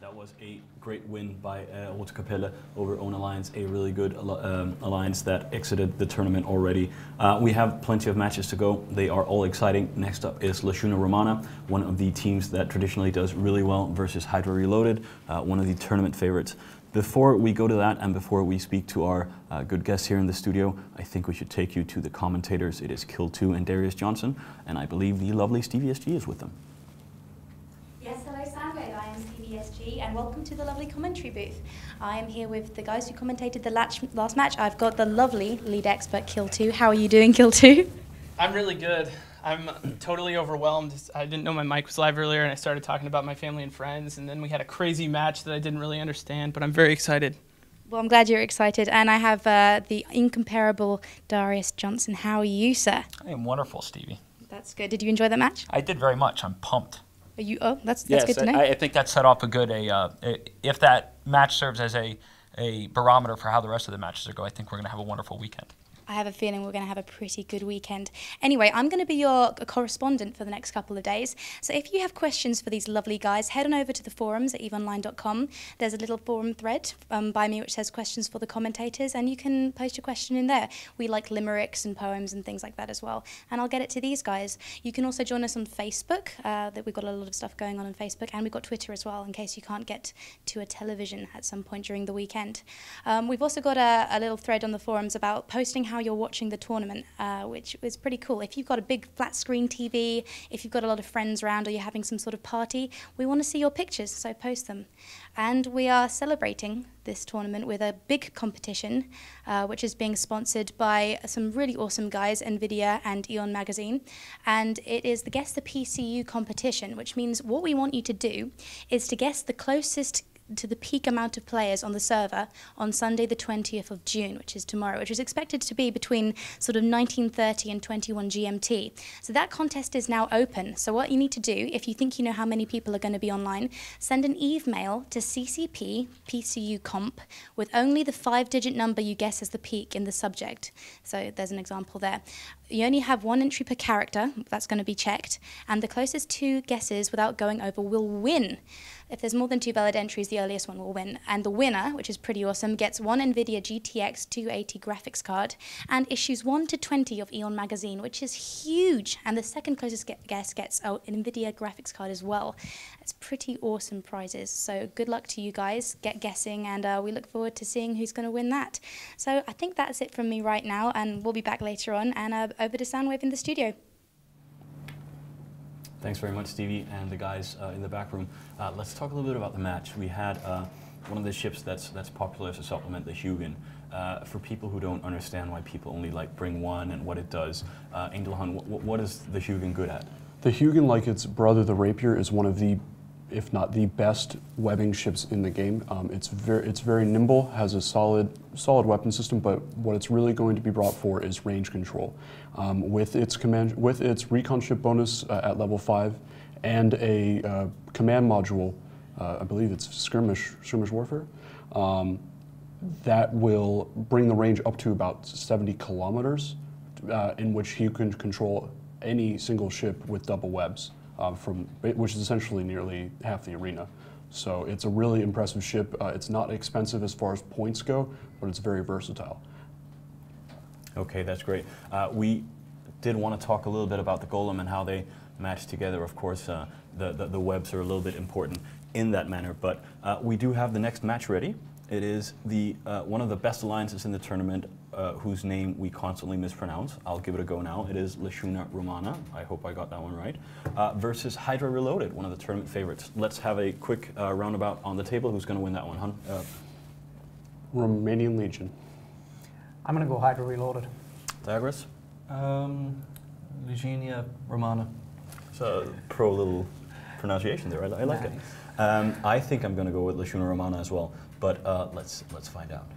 That was a great win by Rote Kapelle over Own Alliance, a really good alliance that exited the tournament already. We have plenty of matches to go. They are all exciting. Next up is Lashuna Romana, one of the teams that traditionally does really well, versus Hydra Reloaded, one of the tournament favorites. Before we go to that and before we speak to our good guests here in the studio, I think we should take you to the commentators. It is Kill2 and Darius Johnson, and I believe the lovely Stevie SG is with them. And welcome to the lovely commentary booth. I am here with the guys who commentated the last match. I've got the lovely lead expert Kill2. How are you doing, Kill2? I'm really good. I'm totally overwhelmed. I didn't know my mic was live earlier, and I started talking about my family and friends, and then we had a crazy match that I didn't really understand, but I'm very excited. Well, I'm glad you're excited. And I have the incomparable Darius Johnson. How are you, sir? I am wonderful, Stevie. That's good. Did you enjoy that match? I did very much. I'm pumped. Are you? Oh, that's yes, good to know. I think that set off a good, if that match serves as a barometer for how the rest of the matches are going, I think we're going to have a wonderful weekend. I have a feeling we're going to have a pretty good weekend. Anyway, I'm going to be your correspondent for the next couple of days. So if you have questions for these lovely guys, head on over to the forums at eveonline.com. There's a little forum thread by me which says questions for the commentators, and you can post your question in there. We like limericks and poems and things like that as well. And I'll get it to these guys. You can also join us on Facebook. That we've got a lot of stuff going on Facebook, and we've got Twitter as well in case you can't get to a television at some point during the weekend. We've also got a little thread on the forums about posting how you're watching the tournament, which is pretty cool. If you've got a big flat screen TV, if you've got a lot of friends around, or you're having some sort of party, we want to see your pictures, so post them. And we are celebrating this tournament with a big competition, which is being sponsored by some really awesome guys, NVIDIA and Eon Magazine. And it is the Guess the PCU competition, which means what we want you to do is to guess the closest to the peak amount of players on the server on Sunday the 20th of June, which is tomorrow, which is expected to be between sort of 19:30 and 21 GMT. So that contest is now open. So what you need to do, if you think you know how many people are going to be online, send an email to CCP PCU Comp with only the 5-digit number you guess as the peak in the subject. So there's an example there. You only have one entry per character, that's going to be checked, and the closest two guesses without going over will win. If there's more than 2 valid entries, the earliest one will win. And the winner, which is pretty awesome, gets one NVIDIA GTX 280 graphics card and issues 1 to 20 of Eon Magazine, which is huge. And the second closest guess gets an NVIDIA graphics card as well. It's pretty awesome prizes. So good luck to you guys. Get guessing, and we look forward to seeing who's going to win that. So I think that's it from me right now, and we'll be back later on. And over to Soundwave in the studio. Thanks very much, Stevie, and the guys in the back room. Let's talk a little bit about the match. We had one of the ships that's popular as a supplement, the Hugin. For people who don't understand why people only bring one and what it does, Angelhan, what is the Hugin good at? The Hugin, like its brother, the Rapier, is one of the, if not the best webbing ships in the game. It's very nimble, has a solid weapon system, but what it's really going to be brought for is range control. With its recon ship bonus at level 5 and a command module, I believe it's skirmish warfare, that will bring the range up to about 70 kilometers, in which you can control any single ship with double webs. Which is essentially nearly half the arena. So it's a really impressive ship. It's not expensive as far as points go, but it's very versatile. Okay, that's great. We did want to talk a little bit about the Golem and how they match together. Of course, the webs are a little bit important in that manner, but we do have the next match ready. It is one of the best alliances in the tournament, whose name we constantly mispronounce. I'll give it a go now. It is Lashuna Romana, I hope I got that one right, versus Hydra Reloaded, one of the tournament favorites. Let's have a quick roundabout on the table. Who's going to win that one, Hun? Romanian Legion. I'm going to go Hydra Reloaded. Diagras? Leginia Romana. So, pro little pronunciation there. I like it. I think I'm going to go with Lashuna Romana as well, but let's find out.